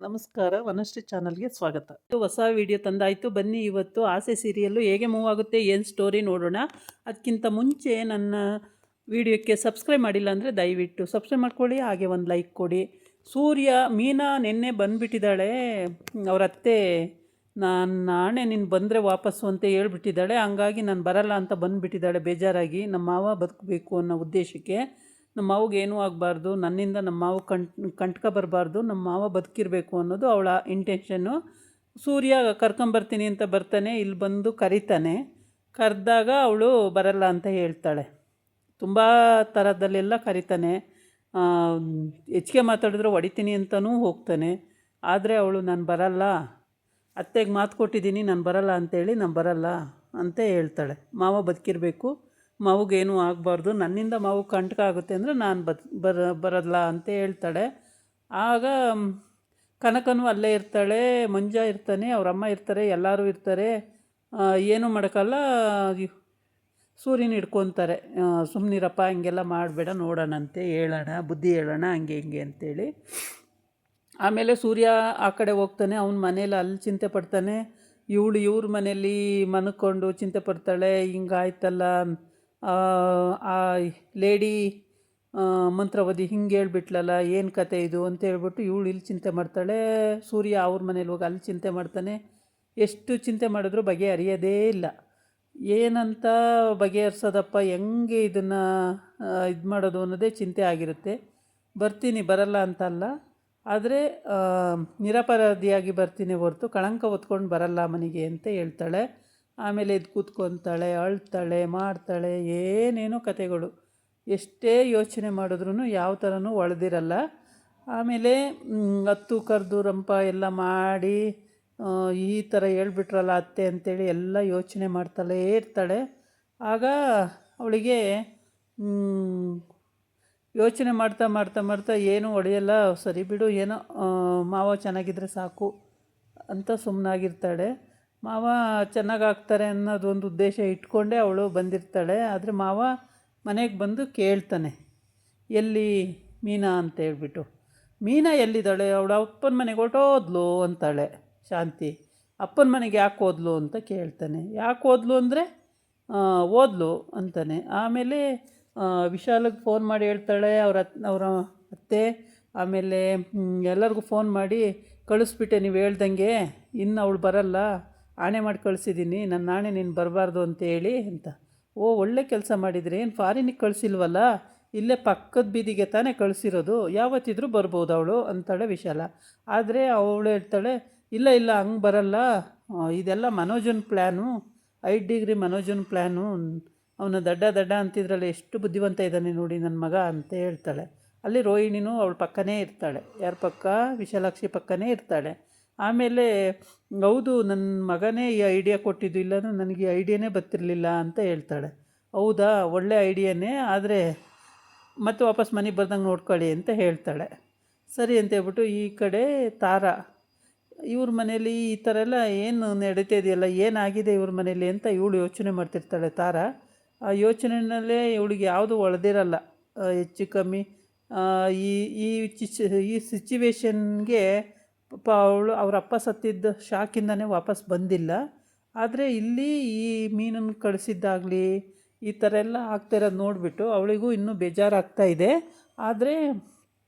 ನಮಸ್ಕಾರ, ವನಶ್ರೀ ಚಾನಲ್ಗೆ ಸ್ವಾಗತ. ಇದು ಹೊಸ ವಿಡಿಯೋ ತಂದಾಯಿತು. ಬನ್ನಿ ಇವತ್ತು ಆಸೆ ಸೀರಿಯಲ್ಲು ಹೇಗೆ ಮೂವ್ ಆಗುತ್ತೆ, ಏನು ಸ್ಟೋರಿ ನೋಡೋಣ. ಅದಕ್ಕಿಂತ ಮುಂಚೆ ನನ್ನ ವಿಡಿಯೋಕ್ಕೆ ಸಬ್ಸ್ಕ್ರೈಬ್ ಮಾಡಿಲ್ಲ ಅಂದರೆ ದಯವಿಟ್ಟು ಸಬ್ಸ್ಕ್ರೈಬ್ ಮಾಡ್ಕೊಳ್ಳಿ, ಹಾಗೆ ಒಂದು ಲೈಕ್ ಕೊಡಿ. ಸೂರ್ಯ ಮೀನಾ ನಿನ್ನೆ ಬಂದುಬಿಟ್ಟಿದ್ದಾಳೆ. ಅವ್ರ ಅತ್ತೆ ನಾಳೆ ನೀನು ಬಂದರೆ ವಾಪಸ್ಸು ಅಂತ ಹೇಳ್ಬಿಟ್ಟಿದ್ದಾಳೆ. ಹಂಗಾಗಿ ನಾನು ಬರಲ್ಲ ಅಂತ ಬಂದುಬಿಟ್ಟಿದ್ದಾಳೆ ಬೇಜಾರಾಗಿ. ನಮ್ಮ ಮಾವ ಬದುಕಬೇಕು ಅನ್ನೋ ಉದ್ದೇಶಕ್ಕೆ. ನಮ್ಮ ಮಾವಿಗೆ ಏನೂ ಆಗಬಾರ್ದು, ನನ್ನಿಂದ ನಮ್ಮ ಮಾವು ಕಂಟಕ ಬರಬಾರ್ದು, ನಮ್ಮ ಮಾವ ಬದುಕಿರಬೇಕು ಅನ್ನೋದು ಅವಳ ಇಂಟೆನ್ಷನ್ನು. ಸೂರ್ಯ ಕರ್ಕೊಂಬರ್ತೀನಿ ಅಂತ ಬರ್ತಾನೆ, ಇಲ್ಲಿ ಬಂದು ಕರೀತಾನೆ. ಕರೆದಾಗ ಅವಳು ಬರಲ್ಲ ಅಂತ ಹೇಳ್ತಾಳೆ. ತುಂಬ ಥರದಲ್ಲೆಲ್ಲ ಕರೀತಾನೆ. ಹೆಚ್ಚಿಗೆ ಮಾತಾಡಿದ್ರೆ ಹೊಡಿತೀನಿ ಅಂತಲೂ ಹೋಗ್ತಾನೆ. ಆದರೆ ಅವಳು ನಾನು ಬರಲ್ಲ, ಅತ್ತೆಗೆ ಮಾತು ಕೊಟ್ಟಿದ್ದೀನಿ, ನಾನು ಬರಲ್ಲ ಅಂತೇಳಿ ನಾನು ಬರಲ್ಲ ಅಂತ ಹೇಳ್ತಾಳೆ. ಮಾವ ಬದುಕಿರಬೇಕು, ಮಾವಿಗೇನೂ ಆಗಬಾರ್ದು, ನನ್ನಿಂದ ಮಾವು ಕಂಟಕ ಆಗುತ್ತೆ ಅಂದರೆ ನಾನು ಬರಲ್ಲ ಅಂತ ಹೇಳ್ತಾಳೆ. ಆಗ ಕನಕನೂ ಅಲ್ಲೇ ಇರ್ತಾಳೆ, ಮಂಜ ಇರ್ತಾನೆ, ಅವರಮ್ಮ ಇರ್ತಾರೆ, ಎಲ್ಲರೂ ಇರ್ತಾರೆ. ಏನೂ ಮಾಡೋಕ್ಕಲ್ಲ. ಸೂರ್ಯನ ಹಿಡ್ಕೊತಾರೆ, ಸುಮ್ಮನಿರಪ್ಪ ಹಂಗೆಲ್ಲ ಮಾಡಬೇಡ, ನೋಡೋಣಂತೆ, ಹೇಳೋಣ, ಬುದ್ಧಿ ಹೇಳೋಣ, ಹಂಗೆ ಹಿಂಗೆ ಅಂತೇಳಿ. ಆಮೇಲೆ ಸೂರ್ಯ ಆ ಕಡೆ ಹೋಗ್ತಾನೆ. ಅವನ ಮನೇಲಿ ಅಲ್ಲಿ ಚಿಂತೆ ಪಡ್ತಾನೆ. ಇವ್ರ ಮನೇಲಿ ಮನ್ಕೊಂಡು ಚಿಂತೆ ಪಡ್ತಾಳೆ. ಹಿಂಗಾಯ್ತಲ್ಲ, ಆ ಲೇಡಿ ಮಂತ್ರವದಿ ಹಿಂಗೆ ಹೇಳ್ಬಿಟ್ಲಲ್ಲ, ಏನು ಕತೆ ಇದು ಅಂತ ಹೇಳ್ಬಿಟ್ಟು ಇವಳು ಇಲ್ಲಿ ಚಿಂತೆ ಮಾಡ್ತಾಳೆ. ಸೂರ್ಯ ಅವ್ರ ಮನೇಲಿ ಹೋಗಿ ಅಲ್ಲಿ ಚಿಂತೆ ಮಾಡ್ತಾನೆ. ಎಷ್ಟು ಚಿಂತೆ ಮಾಡಿದ್ರೂ ಬಗೆಹರಿಯೋದೇ ಇಲ್ಲ. ಏನಂತ ಬಗೆಹರಿಸೋದಪ್ಪ, ಹೆಂಗೆ ಇದನ್ನು ಇದು ಮಾಡೋದು ಅನ್ನೋದೇ ಚಿಂತೆ ಆಗಿರುತ್ತೆ. ಬರ್ತೀನಿ, ಬರಲ್ಲ ಅಂತಲ್ಲ, ಆದರೆ ನಿರಪರಾಧಿಯಾಗಿ ಬರ್ತೀನಿ ಹೊರತು ಕಳಂಕ ಹೊತ್ಕೊಂಡು ಬರಲ್ಲ ಮನೆಗೆ ಅಂತ ಹೇಳ್ತಾಳೆ. ಆಮೇಲೆ ಎದ್ದು ಕೂತ್ಕೊತಾಳೆ, ಅಳ್ತಾಳೆ, ಮಾಡ್ತಾಳೆ, ಏನೇನೋ ಕತೆಗಳು. ಎಷ್ಟೇ ಯೋಚನೆ ಮಾಡಿದ್ರೂ ಯಾವ ಥರನೂ ಒಳ್ದಿರಲ್ಲ. ಆಮೇಲೆ ಹತ್ತು ಕರೆದು ರಂಪ ಎಲ್ಲ ಮಾಡಿ ಈ ಥರ ಹೇಳ್ಬಿಟ್ರಲ್ಲ ಅತ್ತೆ ಅಂಥೇಳಿ ಎಲ್ಲ ಯೋಚನೆ ಮಾಡ್ತಾಳೇ ಇರ್ತಾಳೆ. ಆಗ ಅವಳಿಗೆ ಯೋಚನೆ ಮಾಡ್ತಾ ಮಾಡ್ತಾ ಮಾಡ್ತಾ ಏನೂ ಹೊಡೆಯಲ್ಲ, ಸರಿ ಬಿಡು, ಏನೋ ಮಾವ ಚೆನ್ನಾಗಿದ್ದರೆ ಸಾಕು ಅಂತ ಸುಮ್ಮನಾಗಿರ್ತಾಳೆ. ಮಾವ ಚೆನ್ನಾಗಾಗ್ತಾರೆ ಅನ್ನೋದೊಂದು ಉದ್ದೇಶ ಇಟ್ಕೊಂಡೇ ಅವಳು ಬಂದಿರ್ತಾಳೆ. ಆದರೆ ಮಾವ ಮನೆಗೆ ಬಂದು ಕೇಳ್ತಾನೆ, ಎಲ್ಲಿ ಮೀನಾ ಅಂತ ಹೇಳ್ಬಿಟ್ಟು. ಮೀನಾ ಎಲ್ಲಿದ್ದಾಳೆ, ಅವಳು ಅಪ್ಪನ ಮನೆಗೆ ಹೊರಟೋದ್ಲು ಅಂತಾಳೆ ಶಾಂತಿ. ಅಪ್ಪನ ಮನೆಗೆ ಯಾಕೆ ಹೋದ್ಲು ಅಂತ ಕೇಳ್ತಾನೆ. ಯಾಕೆ ಹೋದ್ಲು ಅಂದರೆ ಓದ್ಲು ಅಂತಾನೆ. ಆಮೇಲೆ ವಿಶಾಲಿಗೆ ಫೋನ್ ಮಾಡಿ ಹೇಳ್ತಾಳೆ ಅವರ ಅತ್ತೆ. ಆಮೇಲೆ ಎಲ್ಲರಿಗೂ ಫೋನ್ ಮಾಡಿ ಕಳಿಸ್ಬಿಟ್ಟೆ ನೀವು ಹೇಳ್ದಂಗೆ, ಇನ್ನು ಅವಳು ಬರಲ್ಲ, ಆಣೆ ಮಾಡಿ ಕಳಿಸಿದ್ದೀನಿ, ನನ್ನ ಆಣೆ ನೀನು ಬರಬಾರ್ದು ಅಂತೇಳಿ ಅಂತ. ಓ, ಒಳ್ಳೆ ಕೆಲಸ ಮಾಡಿದರೆ, ಏನು ಫಾರಿನಿಗೆ ಕಳಿಸಿಲ್ವಲ್ಲ, ಇಲ್ಲೇ ಪಕ್ಕದ ಬೀದಿಗೆ ತಾನೇ ಕಳಿಸಿರೋದು, ಯಾವತ್ತಿದ್ರೂ ಬರ್ಬೋದು ಅವಳು ಅಂತಾಳೆ ವಿಶಾಲ. ಆದರೆ ಅವಳು ಹೇಳ್ತಾಳೆ, ಇಲ್ಲ ಇಲ್ಲ, ಹಂಗೆ ಬರಲ್ಲ, ಇದೆಲ್ಲ ಮನೋಜನ ಪ್ಲ್ಯಾನು, 5 ಡಿಗ್ರಿ ಮನೋಜನ ಪ್ಲ್ಯಾನು, ಅವನು ದಡ್ಡ ಅಂತಿದ್ರಲ್ಲ, ಎಷ್ಟು ಬುದ್ಧಿವಂತ ಇದ್ದಾನೆ ನೋಡಿ ನನ್ನ ಮಗ ಅಂತ ಹೇಳ್ತಾಳೆ. ಅಲ್ಲಿ ರೋಹಿಣಿನೂ ಅವಳ ಪಕ್ಕನೇ ಇರ್ತಾಳೆ. ಯಾರ ಪಕ್ಕ? ವಿಶಾಲಾಕ್ಷಿ ಪಕ್ಕನೇ ಇರ್ತಾಳೆ. ಆಮೇಲೆ ಹೌದು, ನನ್ನ ಮಗನೇ ಈ ಐಡಿಯಾ ಕೊಟ್ಟಿದ್ದು, ಇಲ್ಲನೂ ನನಗೆ ಈ ಐಡಿಯಾನೇ ಬರ್ತಿರ್ಲಿಲ್ಲ ಅಂತ ಹೇಳ್ತಾಳೆ. ಹೌದಾ, ಒಳ್ಳೆ ಐಡಿಯಾನೇ, ಆದರೆ ಮತ್ತೆ ವಾಪಸ್ ಮನೆಗೆ ಬರ್ದಂಗೆ ನೋಡ್ಕೊಳ್ಳಿ ಅಂತ ಹೇಳ್ತಾಳೆ. ಸರಿ ಅಂತ ಹೇಳ್ಬಿಟ್ಟು ಈ ಕಡೆ ತಾರಾ ಇವ್ರ ಮನೇಲಿ ಈ ಥರ ಎಲ್ಲ ಏನು ನಡೀತಾ ಇದೆಯಲ್ಲ, ಏನಾಗಿದೆ ಇವ್ರ ಮನೇಲಿ ಅಂತ ಇವಳು ಯೋಚನೆ ಮಾಡ್ತಿರ್ತಾಳೆ ತಾರಾ. ಆ ಯೋಚನೆಯಲ್ಲೇ ಇವಳಿಗೆ ಯಾವುದು ಒಳ್ದಿರಲ್ಲ. ಹೆಚ್ಚು ಕಮ್ಮಿ ಈ ಈ ಈ ಸಿಚುವೇಶನ್ಗೆ ಪಾಪ ಅವಳು ಅವ್ರ ಅಪ್ಪ ಸತ್ತಿದ್ದ ಶಾಕಿಂದನೇ ವಾಪಸ್ ಬಂದಿಲ್ಲ. ಆದರೆ ಇಲ್ಲಿ ಈ ಮೀನನ್ನು ಕಳಿಸಿದ್ದಾಗಲಿ ಈ ಥರ ಎಲ್ಲ ಆಗ್ತಾಯಿರೋದು ನೋಡಿಬಿಟ್ಟು ಅವಳಿಗೂ ಇನ್ನೂ ಬೇಜಾರಾಗ್ತಾಯಿದೆ. ಆದರೆ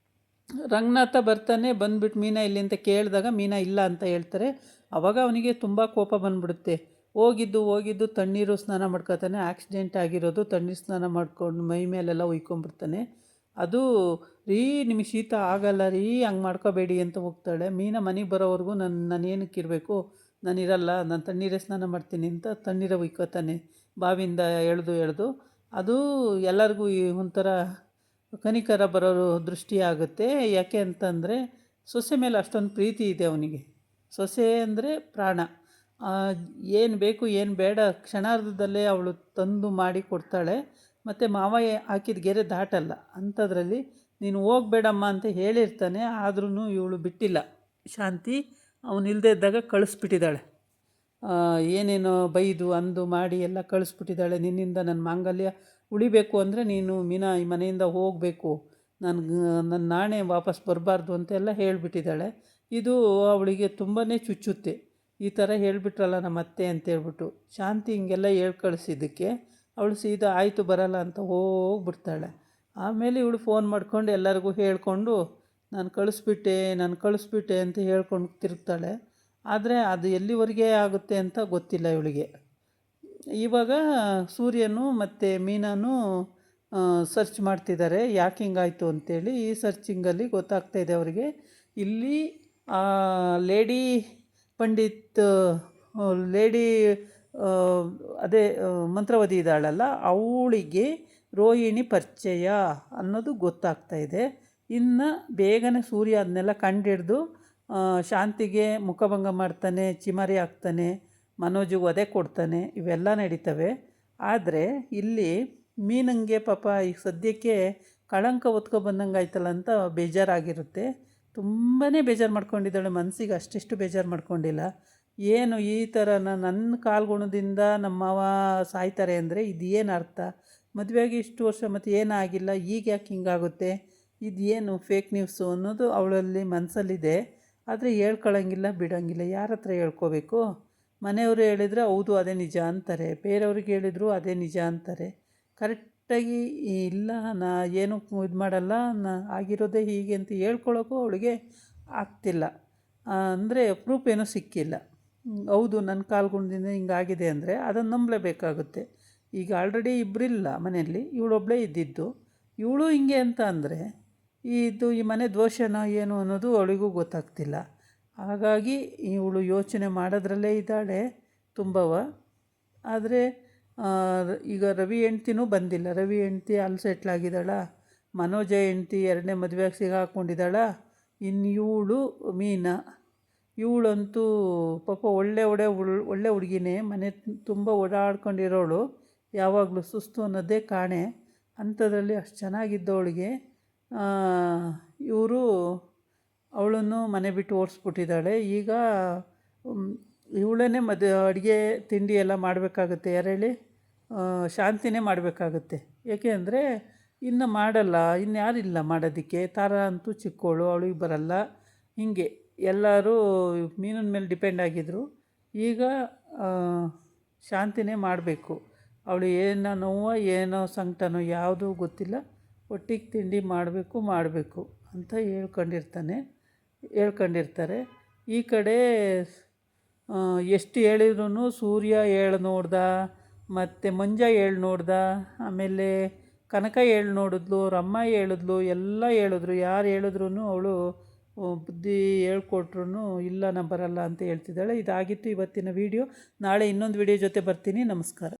ರಂಗನಾಥ ಬರ್ತಾನೆ. ಬಂದುಬಿಟ್ಟು ಮೀನಾ ಇಲ್ಲಿ ಅಂತ ಕೇಳಿದಾಗ ಮೀನಾ ಇಲ್ಲ ಅಂತ ಹೇಳ್ತಾರೆ. ಆವಾಗ ಅವನಿಗೆ ತುಂಬ ಕೋಪ ಬಂದುಬಿಡುತ್ತೆ. ಹೋಗಿದ್ದು ತಣ್ಣೀರು ಸ್ನಾನ ಮಾಡ್ಕೊತಾನೆ. ಆಕ್ಸಿಡೆಂಟ್ ಆಗಿರೋದು, ತಣ್ಣೀರು ಸ್ನಾನ ಮಾಡ್ಕೊಂಡು ಮೈ ಮೇಲೆಲ್ಲ ಉಯ್ಕೊಂಡ್ಬಿಡ್ತಾನೆ. ಅದು ರೀ, ನಿಮಗೆ ಶೀತ ಆಗಲ್ಲ ರೀ, ಹಂಗೆ ಮಾಡ್ಕೋಬೇಡಿ ಅಂತ ಹೋಗ್ತಾಳೆ. ಮೀನಾ ಮನೆಗೆ ಬರೋವರೆಗೂ ನಾನು ಏನಕ್ಕಿರಬೇಕು, ನಾನಿರಲ್ಲ, ನಾನು ತಣ್ಣೀರೇ ಸ್ನಾನ ಮಾಡ್ತೀನಿ ಅಂತ ತಣ್ಣೀರೇ ಉಯ್ಕೋತಾನೆ ಬಾವಿಯಿಂದ ಎಳೆದು. ಅದು ಎಲ್ಲರಿಗೂ ಒಂಥರ ಕನಿಕರ ಬರೋ ದೃಷ್ಟಿ ಆಗುತ್ತೆ. ಯಾಕೆ ಅಂತಂದರೆ ಸೊಸೆ ಮೇಲೆ ಅಷ್ಟೊಂದು ಪ್ರೀತಿ ಇದೆ ಅವನಿಗೆ. ಸೊಸೆ ಅಂದರೆ ಪ್ರಾಣ. ಏನು ಬೇಕು ಏನು ಬೇಡ ಕ್ಷಣಾರ್ಧದಲ್ಲೇ ಅವಳು ತಂದು ಮಾಡಿ ಕೊಡ್ತಾಳೆ. ಮತ್ತು ಮಾವ ಹಾಕಿದ ಗೆರೆ ದಾಟಲ್ಲ. ಅಂಥದ್ರಲ್ಲಿ ನೀನು ಹೋಗಬೇಡಮ್ಮ ಅಂತ ಹೇಳಿರ್ತಾನೆ. ಆದ್ರೂ ಇವಳು ಬಿಟ್ಟಿಲ್ಲ. ಶಾಂತಿ ಅವನಿಲ್ಲದೆ ಇದ್ದಾಗ ಕಳಿಸ್ಬಿಟ್ಟಿದ್ದಾಳೆ. ಏನೇನೋ ಬೈದು ಅಂದು ಮಾಡಿ ಎಲ್ಲ ಕಳಿಸ್ಬಿಟ್ಟಿದ್ದಾಳೆ. ನಿನ್ನಿಂದ ನನ್ನ ಮಾಂಗಲ್ಯ ಉಳಿಬೇಕು ಅಂದರೆ ನೀನು ಮೀನಾ ಈ ಮನೆಯಿಂದ ಹೋಗಬೇಕು, ನನ್ನ ನಾಣೆ ವಾಪಸ್ ಬರಬಾರ್ದು ಅಂತೆಲ್ಲ ಹೇಳಿಬಿಟ್ಟಿದ್ದಾಳೆ. ಇದು ಅವಳಿಗೆ ತುಂಬಾ ಚುಚ್ಚುತ್ತೆ. ಈ ಥರ ಹೇಳಿಬಿಟ್ರಲ್ಲ ನಮ್ಮ ಅತ್ತೆ ಅಂತೇಳ್ಬಿಟ್ಟು. ಶಾಂತಿ ಹಿಂಗೆಲ್ಲ ಹೇಳಿ ಕಳಿಸಿದ್ದಕ್ಕೆ ಅವಳು ಸೀದಾ ಆಯಿತು ಬರಲ್ಲ ಅಂತ ಹೋಗ್ಬಿಡ್ತಾಳೆ. ಆಮೇಲೆ ಇವಳು ಫೋನ್ ಮಾಡ್ಕೊಂಡು ಎಲ್ಲರಿಗೂ ಹೇಳ್ಕೊಂಡು ನಾನು ಕಳಿಸ್ಬಿಟ್ಟೆ ಅಂತ ಹೇಳ್ಕೊಂಡು ತಿರುಗ್ತಾಳೆ. ಆದರೆ ಅದು ಎಲ್ಲಿವರೆಗೆ ಆಗುತ್ತೆ ಅಂತ ಗೊತ್ತಿಲ್ಲ ಇವಳಿಗೆ. ಇವಾಗ ಸೂರ್ಯನು ಮತ್ತು ಮೀನಾನು ಸರ್ಚ್ ಮಾಡ್ತಿದ್ದಾರೆ ಯಾಕೆ ಹಿಂಗಾಯಿತು ಅಂತೇಳಿ. ಈ ಸರ್ಚಿಂಗಲ್ಲಿ ಗೊತ್ತಾಗ್ತಾಯಿದೆ ಅವರಿಗೆ ಇಲ್ಲಿ ಲೇಡಿ ಪಂಡಿತ್ ಲೇಡಿ ಅದೇ ಮಂತ್ರವಾದಿ ಇದ್ದಾಳಲ್ಲ ಅವಳಿಗೆ ರೋಹಿಣಿ ಪರಿಚಯ ಅನ್ನೋದು ಗೊತ್ತಾಗ್ತಾಯಿದೆ. ಇನ್ನು ಬೇಗನೆ ಸೂರ್ಯ ಅದನ್ನೆಲ್ಲ ಕಂಡಿಡ್ದು ಶಾಂತಿಗೆ ಮುಖಭಂಗ ಮಾಡ್ತಾನೆ, ಚಿಮಾರಿ ಹಾಕ್ತಾನೆ, ಮನೋಜಿಗೆ ವಧೆ ಕೊಡ್ತಾನೆ, ಇವೆಲ್ಲ ನಡೀತವೆ. ಆದರೆ ಇಲ್ಲಿ ಮೀನಂಗೆ ಪಾಪ ಈಗ ಸದ್ಯಕ್ಕೆ ಕಳಂಕ ಹೊತ್ಕೊ ಬಂದಂಗೆ ಆಯ್ತಲ್ಲ ಅಂತ ಬೇಜಾರಾಗಿರುತ್ತೆ. ತುಂಬಾ ಬೇಜಾರು ಮಾಡ್ಕೊಂಡಿದ್ದಾಳೆ. ಮನಸ್ಸಿಗೆ ಅಷ್ಟಿಷ್ಟು ಬೇಜಾರು ಮಾಡ್ಕೊಂಡಿಲ್ಲ. ಏನು ಈ ಥರ ನನ್ನ ಕಾಲ್ಗುಣದಿಂದ ನಮ್ಮ ಮಾವ ಸಾಯ್ತಾರೆ ಅಂದರೆ ಇದೇನು ಅರ್ಥ? ಮದುವೆಯಾಗಿ ಇಷ್ಟು ವರ್ಷ ಮತ್ತು ಏನಾಗಿಲ್ಲ, ಈಗ ಯಾಕೆ ಹಿಂಗಾಗುತ್ತೆ? ಇದೇನು ಫೇಕ್ ನ್ಯೂಸು ಅನ್ನೋದು ಅವಳಲ್ಲಿ ಮನಸ್ಸಲ್ಲಿದೆ. ಆದರೆ ಹೇಳ್ಕೊಳಂಗಿಲ್ಲ, ಬಿಡೋಂಗಿಲ್ಲ. ಯಾರ ಹತ್ರ ಹೇಳ್ಕೋಬೇಕು? ಮನೆಯವರು ಹೇಳಿದರೆ ಹೌದು ಅದೇ ನಿಜ ಅಂತಾರೆ, ಬೇರೆಯವ್ರಿಗೆ ಹೇಳಿದ್ರು ಅದೇ ನಿಜ ಅಂತಾರೆ. ಕರೆಕ್ಟಾಗಿ ಇಲ್ಲ ಏನು ಇದು ಮಾಡಲ್ಲ, ಆಗಿರೋದೇ ಹೀಗೆ ಅಂತ ಹೇಳ್ಕೊಳಕ್ಕೂ ಅವಳಿಗೆ ಆಗ್ತಿಲ್ಲ. ಅಂದರೆ ಪ್ರೂಫ್ ಏನೂ ಸಿಕ್ಕಿಲ್ಲ. ಹೌದು ನನ್ನ ಕಾಲ್ಗುಣದಿಂದ ಹಿಂಗಾಗಿದೆ ಅಂದರೆ ಅದನ್ನು ನಂಬಲೇಬೇಕಾಗುತ್ತೆ. ಈಗ ಆಲ್ರೆಡಿ ಇಬ್ಬರಿಲ್ಲ ಮನೆಯಲ್ಲಿ, ಇವಳೊಬ್ಬಳೇ ಇದ್ದಿದ್ದು. ಇವಳು ಹಿಂಗೆ ಅಂತ ಅಂದರೆ ಈ ಮನೆ ದೋಷನೋ ಏನು ಅನ್ನೋದು ಅವಳಿಗೂ ಗೊತ್ತಾಗ್ತಿಲ್ಲ. ಹಾಗಾಗಿ ಇವಳು ಯೋಚನೆ ಮಾಡೋದ್ರಲ್ಲೇ ಇದ್ದಾಳೆ ತುಂಬವ. ಆದರೆ ಈಗ ರವಿ ಹೆಂಡ್ತಿನೂ ಬಂದಿಲ್ಲ. ರವಿ ಹೆಂಡ್ತಿ ಅಲ್ಲಿ ಸೆಟ್ಲಾಗಿದ್ದಾಳ, ಮನೋಜ ಹೆಂಡ್ತಿ ಎರಡನೇ ಮದುವೆಯಾಗಿ ಸಿಗಾಕೊಂಡಿದ್ದಾಳ. ಇನ್ನು ಇವಳು ಮೀನಾ, ಇವಳಂತೂ ಪಾಪ ಒಳ್ಳೆ ಹುಡುಗಿನೇ, ಮನೆ ತುಂಬ ಓಡಾಡ್ಕೊಂಡಿರೋಳು, ಯಾವಾಗಲೂ ಸುಸ್ತು ಅನ್ನೋದೇ ಕಾಣೆ. ಅಂಥದ್ರಲ್ಲಿ ಅಷ್ಟು ಚೆನ್ನಾಗಿದ್ದವಳಿಗೆ ಇವರು ಅವಳನ್ನು ಮನೆ ಬಿಟ್ಟು ಓಡಿಸ್ಬಿಟ್ಟಿದ್ದಾಳೆ. ಈಗ ಇವಳೇ ಅಡುಗೆ ತಿಂಡಿ ಎಲ್ಲ ಮಾಡಬೇಕಾಗುತ್ತೆ. ಯಾರು ಹೇಳಿ? ಶಾಂತಿನೇ ಮಾಡಬೇಕಾಗುತ್ತೆ. ಏಕೆ ಅಂದರೆ ಇನ್ನು ಮಾಡಲ್ಲ, ಇನ್ಯಾರಿಲ್ಲ ಮಾಡೋದಕ್ಕೆ. ತಾರ ಅಂತೂ ಚಿಕ್ಕವಳು, ಅವಳಿಗೆ ಬರಲ್ಲ. ಹೀಗೆ ಎಲ್ಲರೂ ಮೀನಿನ ಮೇಲೆ ಡಿಪೆಂಡ್ ಆಗಿದ್ದರು. ಈಗ ಶಾಂತಿನೇ ಮಾಡಬೇಕು. ಅವಳು ಏನೋ ನೋವೋ ಏನೋ ಸಂಕಟನೋ ಯಾವುದೂ ಗೊತ್ತಿಲ್ಲ, ಒಟ್ಟಿಗೆ ತಿಂಡಿ ಮಾಡಬೇಕು ಅಂತ ಹೇಳ್ಕೊಂಡಿರ್ತಾರೆ. ಈ ಕಡೆ ಎಷ್ಟು ಹೇಳಿದ್ರು ಸೂರ್ಯ ಹೇಳಿ ನೋಡ್ದ, ಮತ್ತು ಮಂಜ ಹೇಳಿ ನೋಡ್ದ, ಆಮೇಲೆ ಕನಕ ಹೇಳಿ ನೋಡಿದ್ಲು, ರಮ್ಮ ಹೇಳಿದ್ಲು, ಎಲ್ಲ ಹೇಳಿದ್ರು. ಯಾರು ಹೇಳಿದ್ರು ಅವಳು ಬುದ್ಧಿ ಹೇಳ್ಕೊಟ್ರು ಇಲ್ಲ ನಾನು ಬರಲ್ಲ ಅಂತ ಹೇಳ್ತಿದ್ದಾಳೆ. ಇದಾಗಿತ್ತು ಇವತ್ತಿನ ವಿಡಿಯೋ. ನಾಳೆ ಇನ್ನೊಂದು ವಿಡಿಯೋ ಜೊತೆ ಬರ್ತೀನಿ. ನಮಸ್ಕಾರ.